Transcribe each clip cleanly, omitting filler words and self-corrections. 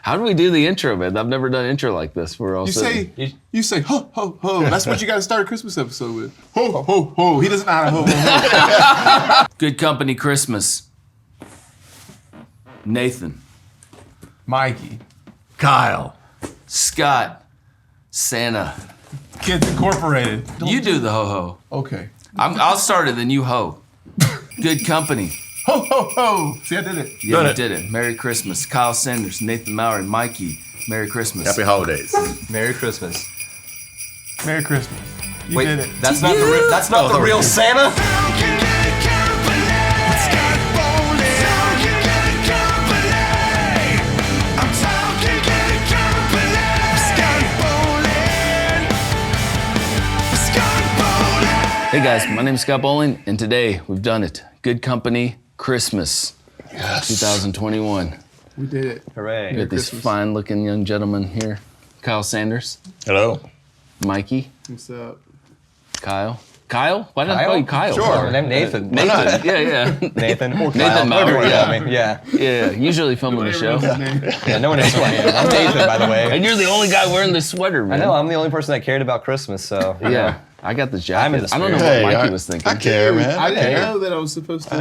How do we do the intro, man? I've never done intro like this. We're all you say ho ho ho. That's what you got to start a Christmas episode with. Ho ho ho. He doesn't know how to ho ho ho. Good company Christmas. Nathan. Mikey. Kyle. Scott. Santa. Kids Incorporated. You do the ho ho. Okay. I'll start it, then you ho. Good company. Ho ho ho. See, I did it. Yeah, you did it. Merry Christmas. Kyle Sanders, Nathan Mowery, Mikey. Merry Christmas. Happy holidays. Merry Christmas. Merry Christmas. You Wait, did it. that's not the real Santa? Hey guys, my name is Scott Bowling, and today we've done it. Good Company Christmas 2021. We did it. Hooray. We got these fine-looking young gentlemen here. Kyle Sanders. Hello. Mikey. What's up? Kyle. Kyle? Why did I call you Kyle? Sure. Name Nathan. Nathan. Yeah. Nathan. Or Kyle. Nathan Mowery. Yeah. Yeah, usually filming the show. Yeah, no one knows who I am. I'm Nathan, by the way. And you're the only guy wearing the sweater, man. I know, I'm the only person that cared about Christmas, so. Yeah. I got the jacket. I'm in the I don't know spirit. what Mikey was thinking. I care, man. I didn't know that I was supposed to.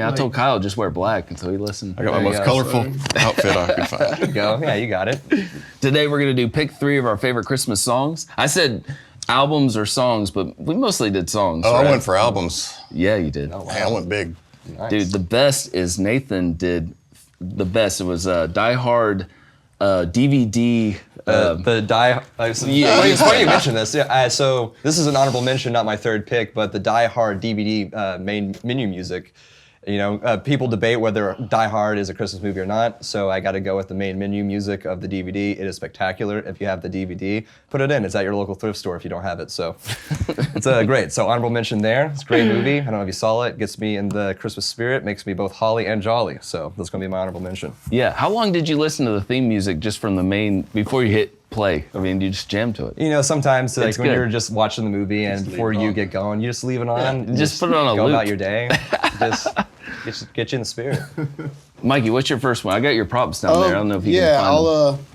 I told Kyle just wear black until he listened. I got my most colorful outfit I could find. There you go. Yeah, you got it. Today we're gonna do pick 3 of our favorite Christmas songs. I said albums or songs, but we mostly did songs. Oh, right? I went for albums. Yeah, you did. Man, I went big. Nice. Dude, the best is Nathan did the best. It was Die Hard DVD. It's funny you mentioned this. Yeah, so this is an honorable mention, not my third pick, but the Die Hard DVD main menu music. You know, people debate whether Die Hard is a Christmas movie or not, so I got to go with the main menu music of the DVD. It is spectacular. If you have the DVD, put it in. It's at your local thrift store if you don't have it, so it's great. So honorable mention there. It's a great movie. I don't know if you saw it. Gets me in the Christmas spirit, makes me both holly and jolly, so that's going to be my honorable mention. Yeah. How long did you listen to the theme music just from the main, before you hit play? I mean, you just jammed to it. You know, sometimes like It's when good. you're just watching the movie and before you get going, you just leave it on. Just put it on a go loop. about your day. Just get you in the spirit. Mikey, what's your first one? I got your props down there. I don't know if you can find them.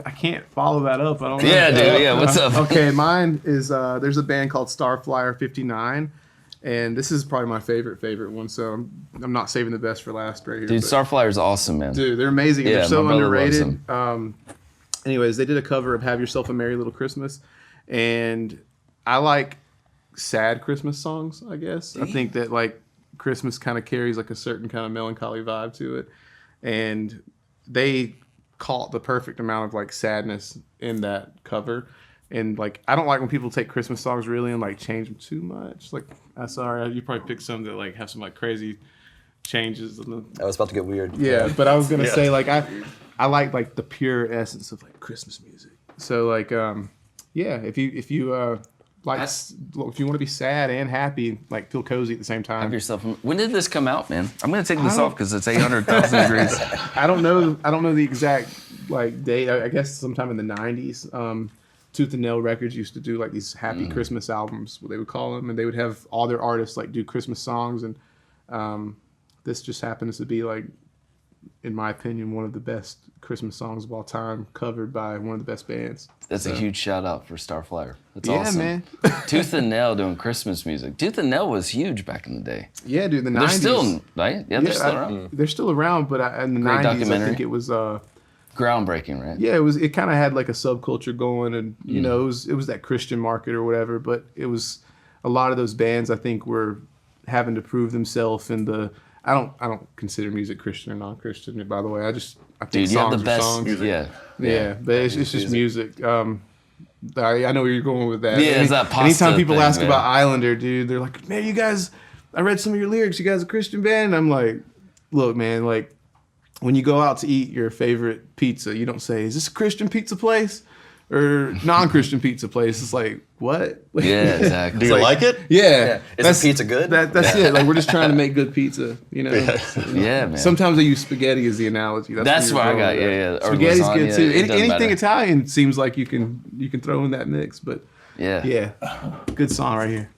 I can't follow that up. I don't know. Yeah, dude. Yeah, what's up? Okay, mine is there's a band called Starflyer 59, and this is probably my favorite one. So I'm not saving the best for last right here. Dude, but- Starflyer's awesome, man. Dude, they're amazing. Yeah, They're so my brother loves underrated. Anyways, they did a cover of "Have Yourself a Merry Little Christmas," and I like sad Christmas songs. I guess I think that like Christmas kind of carries like a certain kind of melancholy vibe to it, and they caught the perfect amount of like sadness in that cover. And like I don't like when people take Christmas songs really and like change them too much. Like I'm sorry, you probably pick some that like have some like crazy changes. I was about to get weird. Yeah, but I was gonna say like I like the pure essence of like Christmas music. So like if you want to be sad and happy, like feel cozy at the same time. Have yourself. When did this come out, man? I'm gonna take this off because it's 800,000 degrees. I don't know the exact like date. I guess sometime in the 90s. Tooth and Nail Records used to do like these happy Christmas albums, what they would call them, and they would have all their artists like do Christmas songs, and this just happens to be like, in my opinion, one of the best Christmas songs of all time, covered by one of the best bands. That's a huge shout out for Starflyer. That's Yeah, awesome. man. Tooth and Nail doing Christmas music. Tooth and Nail was huge back in the day. Yeah, dude, the They're 90s. still, right? Yeah, they're still around. They're still around, but in the Great 90s, documentary. I think it was. Groundbreaking, right? Yeah, it kind of had like a subculture going, and you know, it was that Christian market or whatever. But it was a lot of those bands I think were having to prove themselves in the. I don't consider music Christian or non-Christian. By the way, I think Dude, you have songs the best. are songs. Yeah. But it's just music. I know where you're going with that. Yeah, it's that pasta anytime people thing, ask man. about Islander, dude, they're like, "Man, you guys, I read some of your lyrics. You guys a Christian band?" And I'm like, "Look, man, like." When you go out to eat your favorite pizza, you don't say, "Is this a Christian pizza place or non-Christian pizza place?" It's like, what? Yeah, exactly. Do you like it? Yeah. Is the pizza good? That's it. Like we're just trying to make good pizza, you know. Yeah, man. Sometimes I use spaghetti as the analogy. That's where what I you're got. going with Yeah. that. Or Spaghetti's lasagna, good too. it doesn't Anything matter. Italian seems like you can throw in that mix. But Yeah. yeah, good song right here.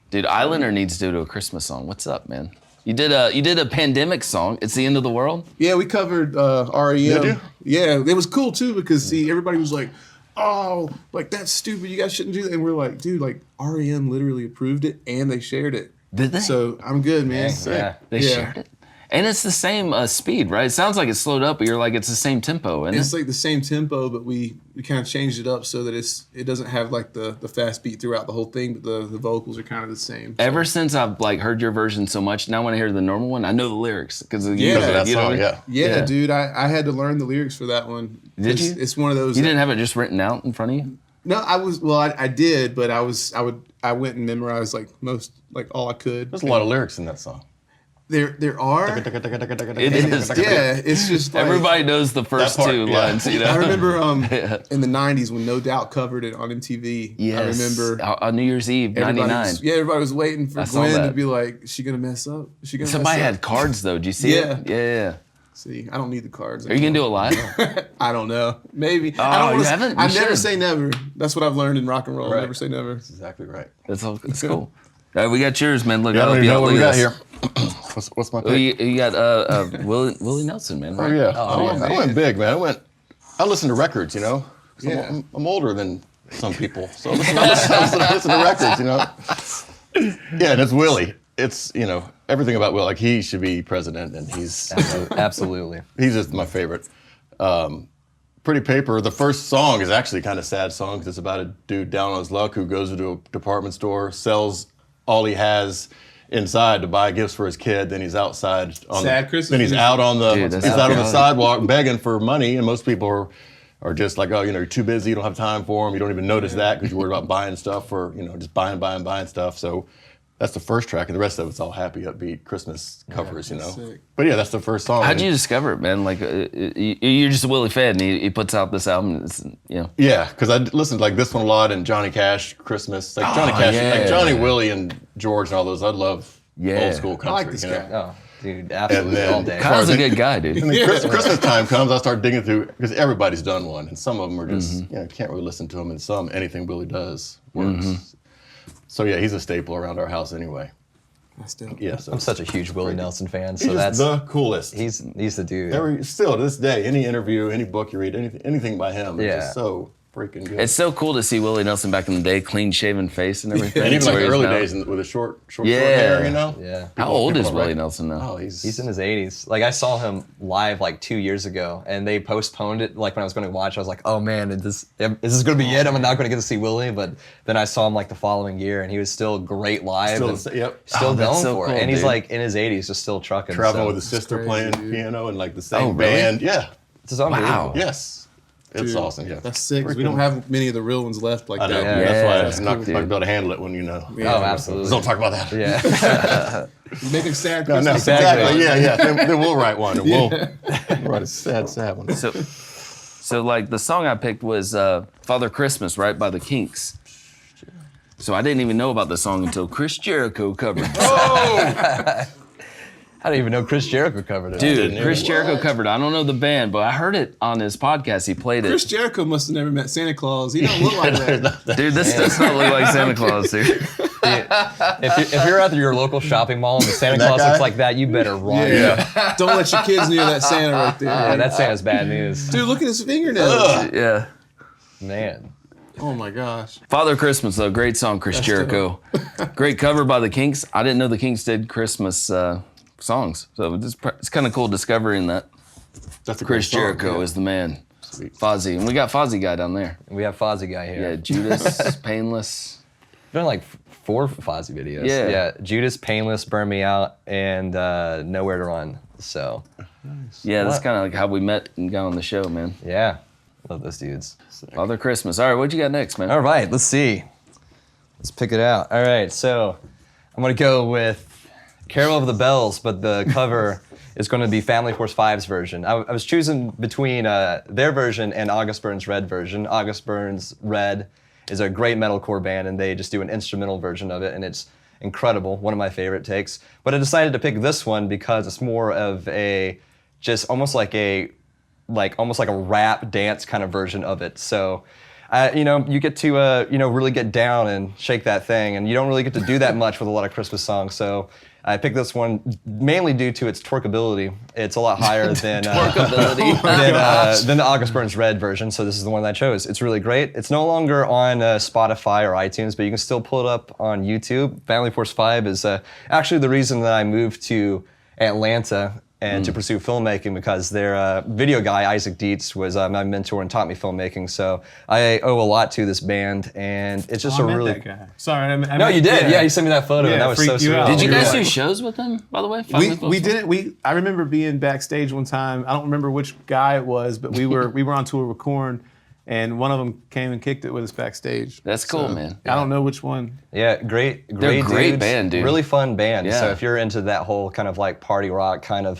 Dude, Islander needs to do a Christmas song. What's up, man? You did a pandemic song. It's the end of the world. Yeah, we covered REM. Did you? Yeah, it was cool too because see, everybody was like, "Oh, like that's stupid. You guys shouldn't do that." And we're like, "Dude, like REM literally approved it and they shared it." Did they? So I'm good, man. Yeah. They shared it. And it's the same speed, right? It sounds like it's slowed up, but you're like, it's the same tempo. And It's like the same tempo, but we kind of changed it up so that it doesn't have like the fast beat throughout the whole thing, but the vocals are kind of the same. So. ever since I've like heard your version so much, now when I hear the normal one, I know the lyrics because Yeah. Because of that song, yeah. Yeah, dude, I had to learn the lyrics for that one. Did you? It's one of those. You didn't have it just written out in front of you? No, I did, but I went and memorized all I could. There's a lot of lyrics in that song. There are. It is. Yeah, it's just like, Everybody knows the first That part, two yeah. lines, you know? I remember in the '90s when No Doubt covered it on MTV. Yes. I remember On New Year's Eve, everybody 99. everybody was waiting for I saw Gwen to that. be like, "Is she gonna mess up? Is she gonna?" Somebody mess had up? cards though. Did you see Yeah. it? Yeah. See, I don't need the cards. Are you going to do it live? I don't know. Maybe. I Oh, don't you wanna, haven't? I You never should. say never. That's what I've learned in rock and roll. Right. Never say never. That's exactly right. That's cool. All right, we got yours, man. Look, I I don't hope even you know what we got this. here. What's my Oh, pick? you got Willie Nelson, man. Oh Right? yeah. Oh, I went big, man. I listen to records, you know. So Yeah. I'm older than some people, so I listen to records, you know. Yeah, and it's Willie. It's everything about Will. Like he should be president, and he's Absolutely. he's just my favorite. Pretty Paper. The first song is actually kind of sad song because it's about a dude down on his luck who goes into a department store, sells all he has inside to buy gifts for his kid. Then he's outside on Sad Christmas Then he's music. out on the Dude, that's he's out on the reality. sidewalk begging for money, and most people are just like, oh, you're too busy, you don't have time for them, you don't even notice that because you're worried about buying stuff or just buying stuff. So that's the first track, and the rest of it's all happy, upbeat Christmas covers, sick. But yeah, that's the first song. How'd you discover it, man? Like, you're just a Willie fan, and he puts out this album. And it's, Yeah, because I listened to like this one a lot and Johnny Cash, Christmas, like Johnny Cash, yeah. like Johnny, Willie, and George and all those. I love Yeah. old school country. I like this guy. Oh, dude, absolutely then- all day. Kyle's a good guy, dude. And then Christmas time comes, I start digging through because everybody's done one, and some of them are just you can't really listen to them, and some anything Willie does works. So yeah, he's a staple around our house anyway. That's dope. Yeah, so I'm such a huge Willie Nelson fan, he's so just that's the coolest. he's the dude. Still to this day, any interview, any book you read, anything by him, is Yeah. just so freaking good. It's so cool to see Willie Nelson back in the day, clean shaven face and everything. and even like Where the he's early now. days with the short Yeah. hair, Yeah. How old is don't Willie rec- Nelson now? Oh, He's in his 80s. Like I saw him live like 2 years ago, and they postponed it. Like when I was going to watch, I was like, "Oh man, is this going to be it? I'm not going to get to see Willie." But then I saw him like the following year, and he was still great live. Still and the sa- yep. Still Oh, that's going so for cool, it, and he's dude. like in his 80s, just still trucking. traveling so. with his sister crazy, playing dude. piano and like the same Oh, really? band. Yeah. It's just unbelievable. Wow. Yes. It's Dude, awesome. Yeah. That's sick. 'Cause we don't have many of the real ones left like I know. that. Yeah. That's why That's I'm not cool, going to dude. be able to handle it when Yeah. Oh, absolutely. Don't talk about that. Yeah. Making sad No, Christmas. exactly. Yeah. Then we'll write one. And we'll write a sad one. So like the song I picked was Father Christmas, right, by the Kinks. So I didn't even know about the song until Chris Jericho covered it. I didn't even know Chris Jericho covered it. Dude, Chris What? Jericho covered it. I don't know the band, but I heard it on his podcast. He played Chris it. Jericho must have never met Santa Claus. He don't look like that. Dude, this does not look like Santa Claus, dude. If you're at your local shopping mall and the Santa That Claus guy? looks like that, you better run. Yeah. Don't let your kids near that Santa right there. Yeah, that Santa's bad news. Dude, look at his fingernails. Yeah. Man. Oh my gosh. Father Christmas, though, great song, Chris Jericho. Great cover by the Kinks. I didn't know the Kinks did Christmas songs, so it's kind of cool discovering that That's a Chris great song, Jericho yeah. is the man. Sweet. Fozzy, and we got Fozzy guy down there. We have Fozzy guy here. Yeah, Judas, Painless. Done like 4 Fozzy videos. Yeah. Yeah. Judas, Painless, Burn Me Out, and Nowhere to Run. So, Yeah, that's What? kind of like how we met and got on the show, man. yeah. Love those dudes. Father Christmas. All right, what you got next, man? All right, let's see. Let's pick it out. All right, so I'm going to go with Carol of the Bells, but the cover is going to be Family Force 5's version. I was choosing between their version and August Burns' Red version. August Burns' Red is a great metalcore band, and they just do an instrumental version of it, and it's incredible, one of my favorite takes. But I decided to pick this one because it's more of a, just almost like a rap dance kind of version of it. So, you get to really get down and shake that thing, and you don't really get to do that much with a lot of Christmas songs. So I picked this one mainly due to its twerkability. It's a lot higher than than the August Burns Red version, so this is the one that I chose. It's really great. It's no longer on Spotify or iTunes, but you can still pull it up on YouTube. Family Force 5 is actually the reason that I moved to Atlanta and to pursue filmmaking, because their video guy, Isaac Dietz, was my mentor and taught me filmmaking. So I owe a lot to this band, and it's just I a met really... that guy. Sorry, No, you did. Yeah, you sent me that photo, and that was so freaked you surreal. out. Did you guys Yeah. do shows with them, by the way? We didn't. I remember being backstage one time. I don't remember which guy it was, but we were on tour with Korn, and one of them came and kicked it with us backstage. That's cool, man. I don't know which one. Yeah, great They're a great dudes. band, dude. Really fun band. Yeah. So if you're into that whole kind of like party rock kind of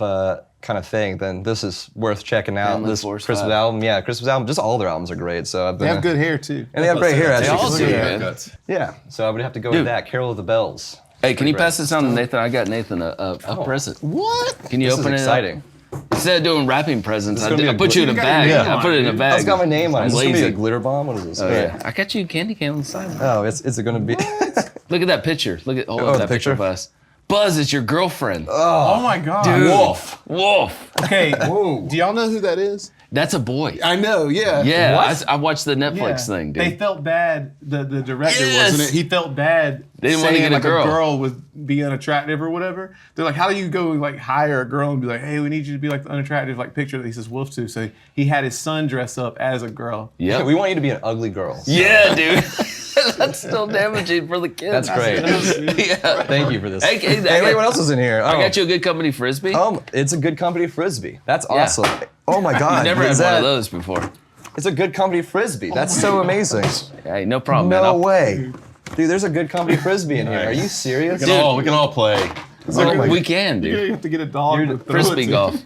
thing, then this is worth checking out. Family This Force Christmas 5. album, Christmas album. Just all their albums are great. So I've They been have good hair too. and they have great hair. They Actually, all so do, yeah. man. Yeah. So I would have to go Dude. with that. Carol of the Bells. Hey, can you pass this on to Nathan? I got Nathan a present. What? Can you This is open it exciting. up? Instead of doing wrapping presents, I gonna be a put you in a got bag. your name I on put it in a it, bag. It's got my name on it. I'm Is this gonna be a lazy. glitter bomb? What is this? Oh, yeah. I got you a candy cane on the side. Oh, is it going to be? Look at that picture. Hold Oh, up the that picture, picture? Buzz. Buzz, it's your girlfriend. Oh my God. Dude. Wolf. Wolf. Okay. Do y'all know who that is? That's a boy. I know. Yeah. Yeah, What? I watched the Netflix thing, dude. They felt bad. The director, Yes! wasn't it? He felt bad. They didn't want to saying, get a like, girl. would be unattractive or whatever. They're like, how do you go like hire a girl and be like, hey, we need you to be like the unattractive like picture that he says wolf to? So he had his son dress up as a girl. Yep. We want you to be an ugly girl. Yeah, dude. That's still damaging for the kids. That's great. Yeah. Thank you for this. Hey, Hey, I got- everyone else is in here. I got you a good company frisbee. It's a good company frisbee. That's awesome. Oh my God. I've never had is one that- of those before. It's a good company frisbee. That's so amazing. Hey, no problem, man. No I'll- way. Dude, there's a good company frisbee in here. Are you serious? We can all play. we can, dude. You have to get a dog to throw it Frisbee to. golf.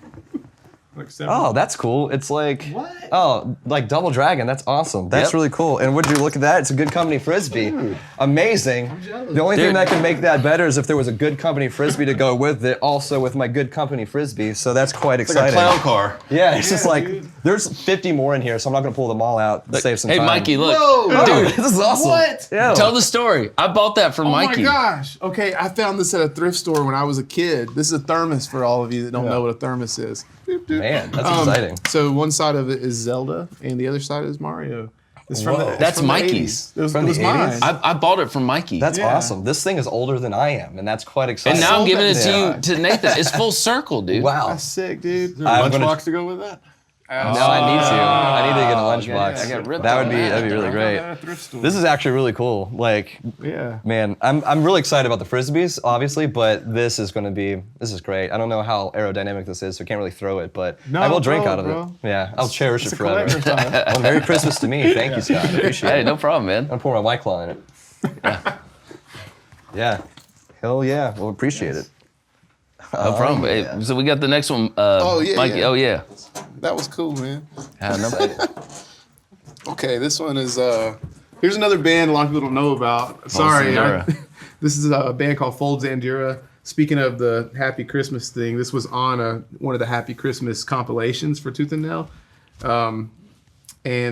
Like several- Oh, that's cool. It's like, What? oh, like Double Dragon. That's awesome. That's Yep. really cool. And would you look at that? It's a good company frisbee. Amazing. The only thing Dude. that can make that better is if there was a good company frisbee to go with it, also with my good company frisbee. So that's quite It's like a exciting. clown car. Yeah, it's just like dude. there's 50 more in here, so I'm not gonna pull them all out to save some Hey, time. Mikey, look. Whoa. Dude, this is awesome. What? Yeah. Tell the story. I bought that for Oh Mikey. my gosh. Okay, I found this at a thrift store when I was a kid. This is a thermos for all of you that don't know what a thermos is. Doop, doop. Man, that's exciting. So one side of it is Zelda, and the other side is Mario. It's from Whoa. it's That's from the Mikey's. 80s. It was, From it was the mine. 80s? I bought it from Mikey. That's Yeah. awesome. This thing is older than I am, and that's quite exciting. and now I'm sold giving that it to guy. you, to Nathan. It's full circle, dude. Wow. That's sick, dude. I'm gonna- Lunchbox to go with that? No, I need to. I need to get a lunchbox. I got ripped That on would be that. that'd be really great. At a thrift store. This is actually really cool. Like, Yeah. man, I'm really excited about the frisbees, obviously, but this is great. I don't know how aerodynamic this is, so I can't really throw it, but No, I will drink throw out it, of bro. it. Yeah, I'll cherish It's it a forever. collector's item. Well, Merry Christmas to me. Thank you, Scott. I appreciate Hey, it. no problem, man. I'm gonna pour my White Claw in it. Yeah. Hell yeah. Well, appreciate it. No problem. Hey, so we got the next one. Oh, yeah, Mikey. yeah. Oh yeah. That was cool, man. No, Okay, this one is here's another band a lot of people don't know about. Sorry. Zandura. This is a band called Zandura. Speaking of the Happy Christmas thing, this was on one of the Happy Christmas compilations for Tooth and Nail. And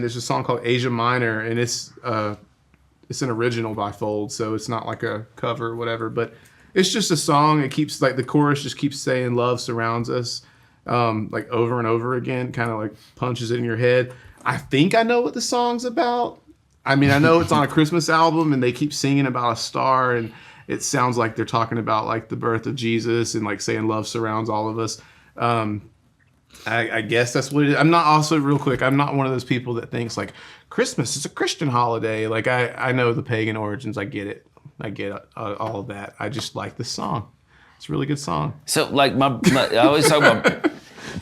there's a song called Asia Minor, and it's an original by Fold, so it's not like a cover or whatever, but it's just a song. It keeps, like, the chorus just keeps saying love surrounds us, like over and over again, kind of like punches it in your head. I think I know what the song's about. I mean, I know it's on a Christmas album and they keep singing about a star, and it sounds like they're talking about like the birth of Jesus and like saying love surrounds all of us. I guess that's what it is. I'm not also, real quick, I'm not one of those people that thinks like Christmas is a Christian holiday. Like I know the pagan origins. I get it. I get all of that. I just like this song. It's a really good song. So like I always talk about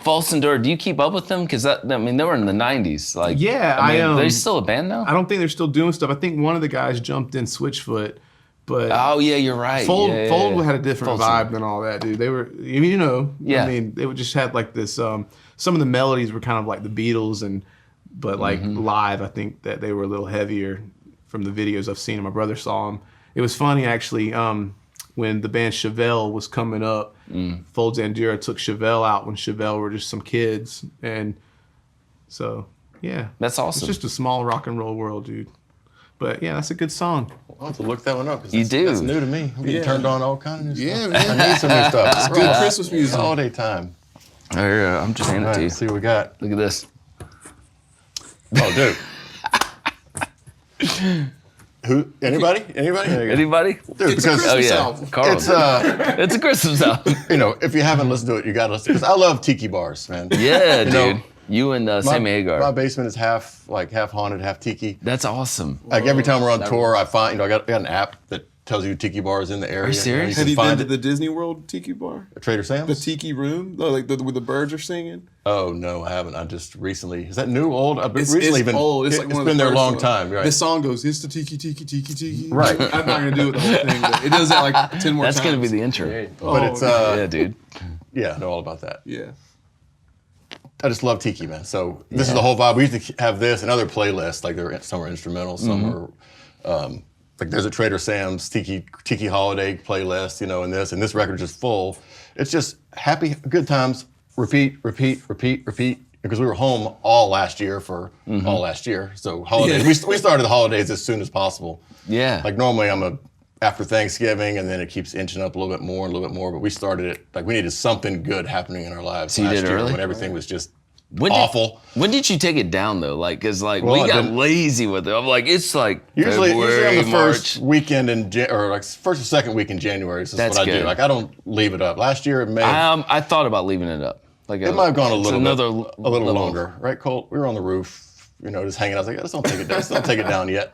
False Endure. Do you keep up with them? Because I mean they were in the '90s. Like Yeah, I mean, I, they're still a band now. I don't think they're still doing stuff. I think one of the guys jumped in Switchfoot, but Oh yeah, you're right. Fold Yeah, yeah, Fold yeah. had a different Fold's- vibe than all that, dude. They were, you know, Yeah. I mean, they would just had like this. Some of the melodies were kind of like the Beatles, but like live, I think that they were a little heavier from the videos I've seen. And my brother saw them. It was funny actually. When the band Chevelle was coming up, Fold Zandura took Chevelle out when Chevelle were just some kids, and so yeah, That's awesome. It's just a small rock and roll world, dude. But yeah, that's a good song. I'll have to look that one up. 'Cause You that's- do. That's new to me. I'm getting Yeah. turned on all kind of new Yeah, stuff. man. I need some new stuff. It's Good Christmas music. Holiday time. Here, I'm just handing All it to right, you. let's see what we got. Look at this. Oh, dude. Who? Anybody? Anybody? Anybody? Dude, It's a because Christmas yeah, album. Carl. it's It's a Christmas album. you know, if you haven't listened to it, you gotta listen. Because I love tiki bars, man. Yeah, You know, dude. You and Sammy Hagar. My basement is half haunted, half tiki. That's awesome. Like every time we're on tour, I find I got an app that tells you tiki bars in the area. Are you serious? Have can you been find to it the Disney World Tiki Bar? at Trader Sam's? The Tiki Room? Oh, like where the birds are singing? Oh no, I haven't. I just recently. Is that new, old? I've It's recently been. old. It's like it's one of been the there a first long ones. time. Right. This song goes, it's the Tiki, Tiki, Tiki, Tiki. Right. I'm not going to do it the whole thing, but it does that like 10 more That's times. gonna be the intro. but it's Yeah, dude. yeah, I know all about that. Yeah. I just love tiki, man. So this is the whole vibe. We used to have this and other playlists. Like some are instrumental, some are like there's a Trader Sam's tiki holiday playlist, you know, and this record is just full. It's just happy, good times. Repeat. Because we were home all last year all last year. So holidays. Yeah. We started the holidays as soon as possible. Yeah. Like normally after Thanksgiving, and then it keeps inching up a little bit more. But we started it like we needed something good happening in our lives. So you last did it year early? when everything was just When awful. When did you take it down though? Like, cause like Well, we I got didn't- lazy with it. I'm like, it's like Usually February, on the March. first weekend or like first or second week in January. This is That's what I good. do. Like I don't leave it up. Last year it may have, I thought about leaving it up. Like it might have gone a it's little another bit, a little longer, right, Colt? We were on the roof, you know, just hanging out. I was like, let's don't take it down. Let's don't take it down yet.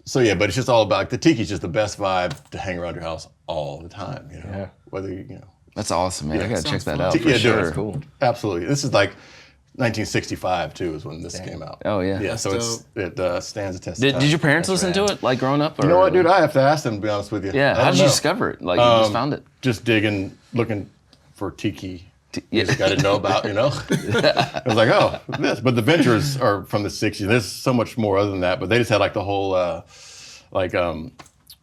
So yeah, but it's just all about like, the tiki's just the best vibe to hang around your house all the time. You know, Yeah. whether you know. That's awesome, man. I gotta check sounds that fun. out Tiki, for yeah, do it. sure. Cool. Absolutely. This is like 1965 too is when this came out. Oh, yeah. Yeah. That's So it stands a test. of Did time. your parents listen to it like growing up? Or? You know what, dude? I have to ask them, to be honest with you. Yeah. I How don't did you know. discover it? Like you just found it. Just digging, looking for tiki Yeah. music I didn't know about, you know? I was like, oh, this. But the Ventures are from the 60s. There's so much more other than that. But they just had like the whole,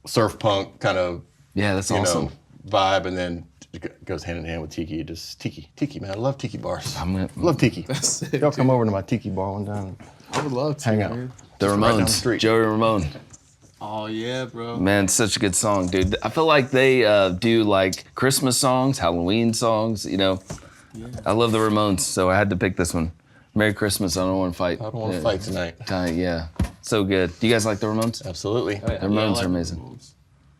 surf punk kind of, Yeah, that's you awesome. know, vibe. And then it goes hand in hand with tiki. Just tiki, man. I love tiki bars. Love tiki. sick, Y'all come over to my tiki bar one time. I would love to. Hang out. Man. The right down the Ramones, street. Joey Ramone. Oh, yeah, bro. Man, such a good song, dude. I feel like they do like Christmas songs, Halloween songs. You know, I love the Ramones, so I had to pick this one. Merry Christmas. I don't want to fight. I don't want to fight tonight. Yeah, so good. Do you guys like the Ramones? Absolutely. Oh, yeah. The Ramones are amazing.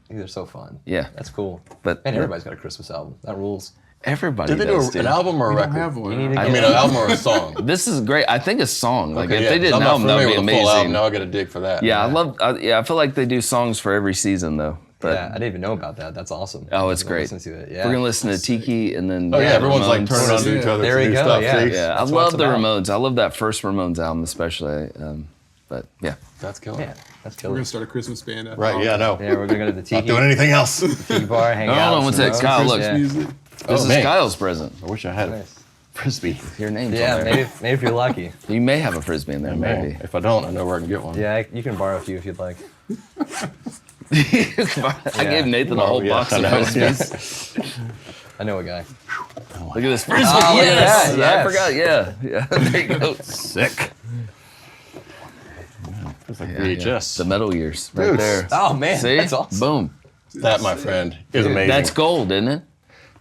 They're so fun. Yeah. That's cool. But Man, everybody's got a Christmas album. That rules. Everybody Did they do does, dude. an album or a I don't record? have one. You need to I get mean, an album or a song? This is great. I think a song. Like Okay, if yeah, they did 'cause an I'm not album, that would familiar be with a full album. amazing. Now I got to dig for that. Yeah, I love. I feel like they do songs for every season though. But Yeah, I didn't even know about that. That's awesome. oh, it's I'm gonna great. listen to it. We're Yeah. gonna listen to Tiki and then. Oh yeah, everyone's like Ramones. turning on to each other. There for we new go, Stuff. yeah. See? Yeah, I That's what love it's the about. Ramones. I love that first Ramones album especially. But yeah, That's killer. Yeah, that's We're killer. going to start a Christmas band. after Right? all Yeah, I know. Yeah, we're gonna go to the Not Tiki, doing anything else. Tiki bar, hang Hold out. on, what's some that? roast. Kyle, look. Christmas Yeah. music. this is man. Kyle's present. I wish I had a Nice. frisbee. Your name's Yeah, on there. maybe if you're lucky. You may have a frisbee in there, Man, maybe. if I don't, I know where I can get one. Yeah, you can borrow a few if you'd like. I gave Nathan a whole yeah, box I of know, frisbees. I know a guy. Look at this frisbee. Oh, look at yes, that, yes. I forgot. Yeah. There you go. Sick. It's like Yeah, VHS. the metal years, right Dude. there. Oh man, See? that's awesome. Boom. That, my friend, is amazing. That's gold, isn't it?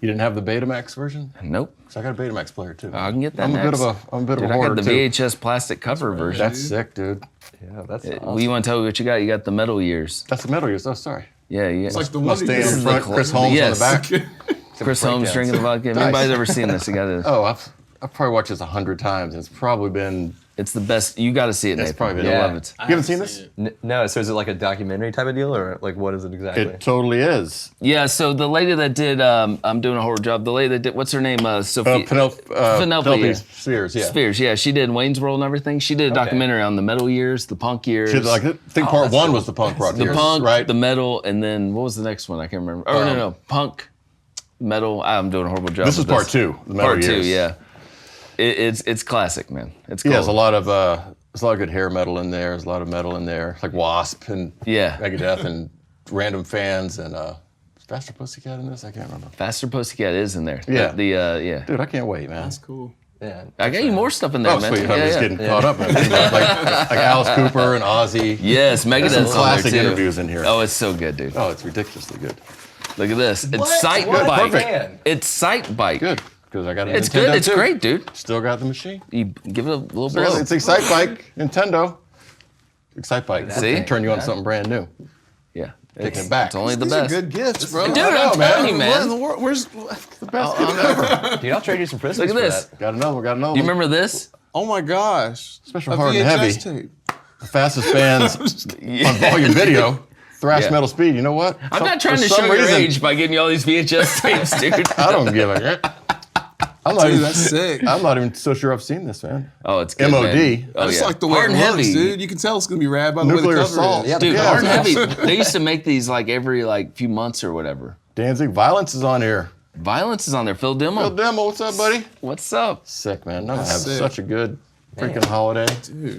You didn't have the Betamax version? Nope. So I got a Betamax player too. I can get that I'm next. a bit of Dude, a I hoarder got the too. VHS plastic cover version. That's sick, dude. Yeah, that's Well, awesome. you want to tell me what you got? You got the metal years. That's the metal years. Oh, sorry. Yeah, you It's got like the one Must stay that in you- front. Chris Holmes Yes. on the back. Chris Holmes breakdowns. drinking the vodka. If anybody's ever seen this, you got to. Oh, I've probably watched this 100 times. It's probably been. It's the best. You got to see it, It's Nathan. probably been. You'll Yeah. love it. You haven't seen this? No, so is it like a documentary type of deal, or like what is it exactly? It totally is. Yeah. So the lady that did, I'm doing a horrible job. The lady that did, what's her name? Sophie. Penelope yeah. Spears. Yeah. Spears. Yeah, she did Wayne's World and everything. She did a documentary on the metal years, the punk years. She did, like, I think part one was the punk rock the years, punk, right? the metal, and then what was the next one? I can't remember. Oh no, punk, metal. I'm doing a horrible job. This is with part two. The metal Part two, years. yeah. It's classic, man. It's Yeah, gold. there's a lot of good hair metal in there. There's a lot of metal in there, like Wasp and Yeah. Megadeth and Random Fans and is Faster Pussycat in this? I can't remember. Faster Pussycat is in there. Yeah. Yeah. Dude, I can't wait, man. That's cool. Yeah. I got you more stuff in there, Oh, man. sweet. I'm just getting caught up. Like Alice Cooper and Ozzy. Yes, Megadeth's Some on classic there too. interviews in here. Oh, it's so good, dude. Oh, it's ridiculously good. Look at this. It's Sight What? Bike. Perfect. It's Sight Bike. Good, because I got a It's Nintendo good. It's too. great, dude. Still got the machine. You give it a little So blow. it's Excite Bike, Nintendo. Excite Bike. See? Turn you on to something brand new. Yeah. Taking it back. It's only the These are best. good gifts, bro. Dude, I'm telling you, What in the man. world? Where's The best gift ever. Dude, I'll trade you some Christmas Look at for this. that. Got another one. You remember this? Oh my gosh. Special A Hard and Heavy. VHS tape. The fastest bands on volume video. Thrash Yeah. metal speed. You know what? I'm not trying to show your age by getting you all these VHS tapes, dude. I don't give a shit. I'm not Dude, even, that's sick. I'm not even so sure I've seen this, man. Oh, it's good, MOD. man. Oh, I just yeah. like the way Hard it and looks, Heavy. dude. You can tell it's gonna be rad by the way Nuclear the cover Assault. is. Yeah, Dude, Yeah, Hard and it's Heavy. They used to make these like every like few months or whatever. Danzig Violence is on here. Violence is on there. Phil Demo. Phil Demo, what's up, buddy? What's up? Sick, man. I'm gonna have sick. such a good freaking holiday.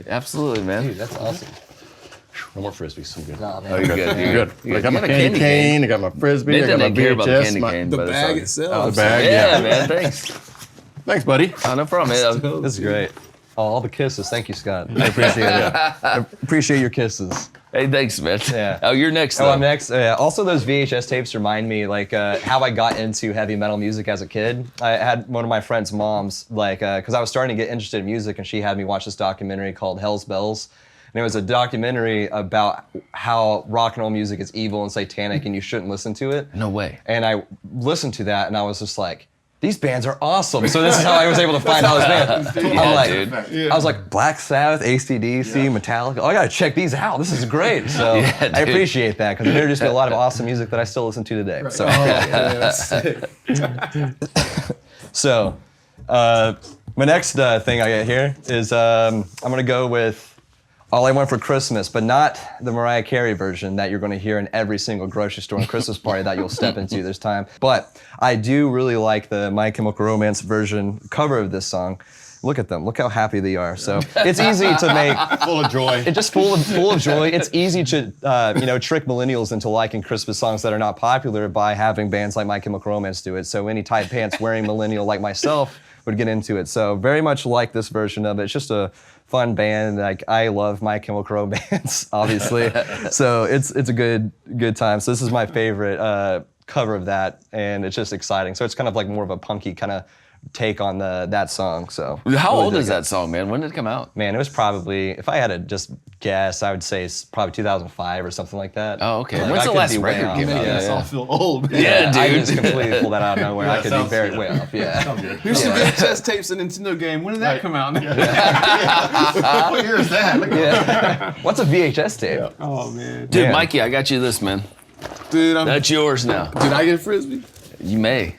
Absolutely, man. Dude, that's awesome. No more frisbees. I'm good. Nah, man. Oh, you're good. You're Good. You're I got You my got a candy cane. I got my frisbee. Nathan I got my didn't care about the VHS. candy cane. The but it's bag all- itself. The bag, Yeah, yeah. man. Thanks. Thanks, buddy. Oh, no problem, man. This is great. Oh, all the kisses. Thank you, Scott. I appreciate it. I appreciate your kisses. Hey, thanks, man. Yeah. Oh, you're next. Oh, though. I'm next. Also, those VHS tapes remind me like how I got into heavy metal music as a kid. I had one of my friend's moms, like, because I was starting to get interested in music, and she had me watch this documentary called Hell's Bells. And it was a documentary about how rock and roll music is evil and satanic, and you shouldn't listen to it. No way. And I listened to that, and I was just like, these bands are awesome. So this is how I was able to find all these bands. I'm like, dude. I was like, Black Sabbath, AC/DC, Metallica. Oh, I gotta check these out. This is great. So Yeah, I dude. appreciate that because it introduced me to a lot of awesome music that I still listen to today. So, so my next thing I got here is I'm gonna go with All I Want for Christmas, but not the Mariah Carey version that you're going to hear in every single grocery store and Christmas party that you'll step into this time. But I do really like the My Chemical Romance version cover of this song. Look at them. Look how happy they are. So it's easy to make. Full of joy. It's just full of joy. It's easy to trick millennials into liking Christmas songs that are not popular by having bands like My Chemical Romance do it. So any tight pants wearing millennial like myself would get into it. So very much like this version of it. It's just a fun band. Like I love My Chemical Romance, obviously. So it's a good time. So this is my favorite cover of that, and it's just exciting. So it's kind of like more of a punky kind of take on that song. So How really old dig is it. that song, man? When did it come out? Man, it was probably, if I had to just guess, I would say it's probably 2005 or something like that. Oh, okay. Like, When's I the could last be way record off. came out? Making Yeah, us yeah. all feel old. Man. Yeah, I dude. just completely pulled that out of nowhere. I could be sounds very good. way off. Yeah. Here's some VHS tapes and Nintendo game. When did that come out? What year is that? Look at What's a VHS tape? Oh man, Dude, Man. Mikey, I got you this, man. dude, That's yours now. did I get a frisbee? You may.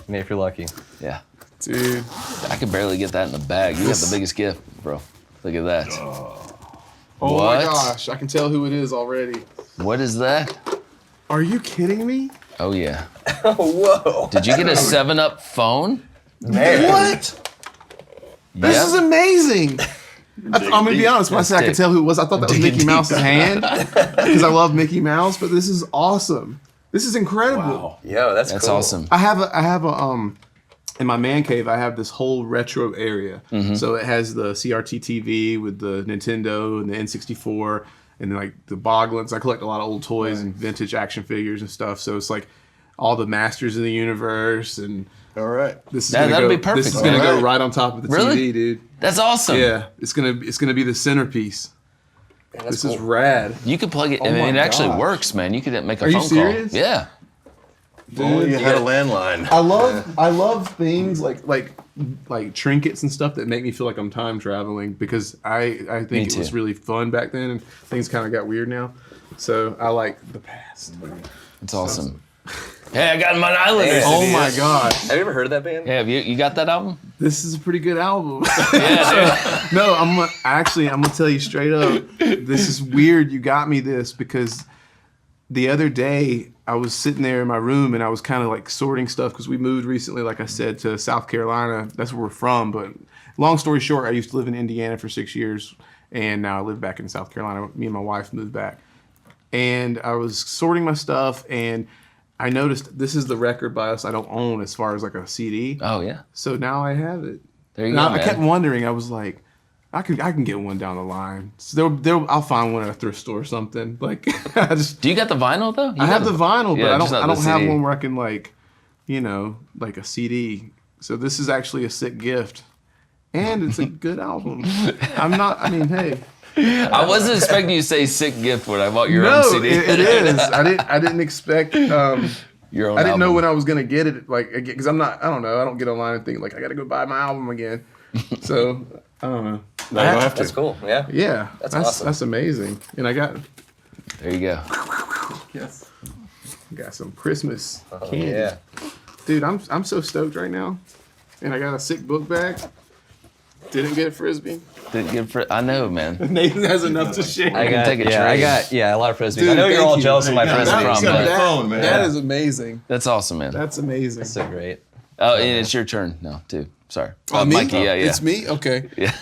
Maybe if you're lucky. Yeah. Dude, I could barely get that in the bag. You got the biggest gift, bro. Look at that. oh What? my gosh, I can tell who it is already. What is that? Are you kidding me? Oh, yeah. Whoa. Did you get a 7-Up phone? What? This Yep. is amazing. I'm gonna be honest. When I said I could tell who it was, I thought that was Mickey Mouse's hand because I love Mickey Mouse. But this is awesome. This is incredible. Yo, that's That's cool. awesome. I have a in my man cave. I have this whole retro area. So it has the CRT TV with the Nintendo and the N64 and then like the Boglins. I collect a lot of old toys and vintage action figures and stuff. So it's like all the Masters of the Universe and that. All right. this is That'd gonna be go, perfect. This is gonna go Alright. right on top of the Really? TV, dude. That's awesome. Yeah, it's gonna be the centerpiece. This is rad. You could plug it. Oh I mean, my it actually gosh. works, man. You could make a Are you phone serious? call. Yeah. If only you had a landline. I love things like trinkets and stuff that make me feel like I'm time traveling because I think it too. was really fun back then and things kind of got weird now. So I like the past. It's awesome. Hey, I got my Islanders. Oh my gosh, Have you ever heard of that band? Yeah, have you got that album? this is a pretty good album. Yeah, No, I'm gonna tell you straight up. This is weird. You got me this because the other day I was sitting there in my room and I was kind of like sorting stuff because we moved recently, like I said, to South Carolina. That's where we're from. But long story short, I used to live in Indiana for 6 years and now I live back in South Carolina. Me and my wife moved back. And I was sorting my stuff and I noticed this is the record by us I don't own as far as like a CD. Oh yeah. So now I have it. There you And go, I kept man. wondering. I was like, I can get one down the line. So I'll find one at a thrift store or something. Like, Do you got the vinyl though? I have the vinyl, Yeah, but just I not don't the have CD. one where I can like a CD. So this is actually a sick gift, and it's a good album. I mean, hey. I wasn't expecting you to say sick gift when I bought your own No, CD. it is. I didn't expect. Your own I didn't know album. when I was gonna get it. Like, because I don't know. I don't get online and think like I gotta go buy my album again. So I don't know. No, you don't have to. That's cool. Yeah. Yeah, That's awesome. That's amazing. And I got There you go. got some Christmas candy. Yeah. Dude, I'm so stoked right now, and I got a sick book bag. Didn't get a frisbee. Didn't get I know, man. Nathan has enough to share. I got, take a yeah, I trade. got, a lot of frisbees. Dude, I know you're thank all you. jealous of my That- frisbees. from, but but- phone, man. That is amazing. That's awesome, man. That's amazing. so great. Oh, and it's your turn now too. Sorry. Me? Mikey, yeah. It's me? Okay. Yeah.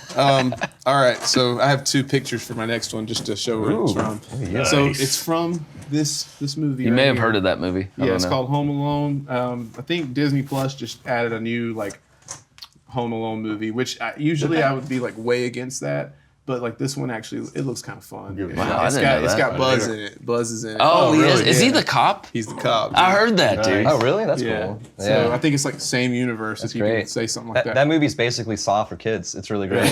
All right, so I have 2 pictures for my next one just to show where it's from. Nice. So it's from this movie. You may have heard of that movie. I Yeah, don't it's know. called Home Alone. I think Disney Plus just added a new like Home Alone movie, which usually I would be like way against that. But like this one actually, it looks kind of fun. Wow, I It's didn't got know it's that. got Buzz in it. Buzz is in it. Oh, he is. really? Is he Yeah. the cop? He's the cop. I heard that, dude. Oh, really? That's Yeah. cool. So I think it's like the same universe. That's if you can great. say something like That movie's basically Saw for kids. It's really great.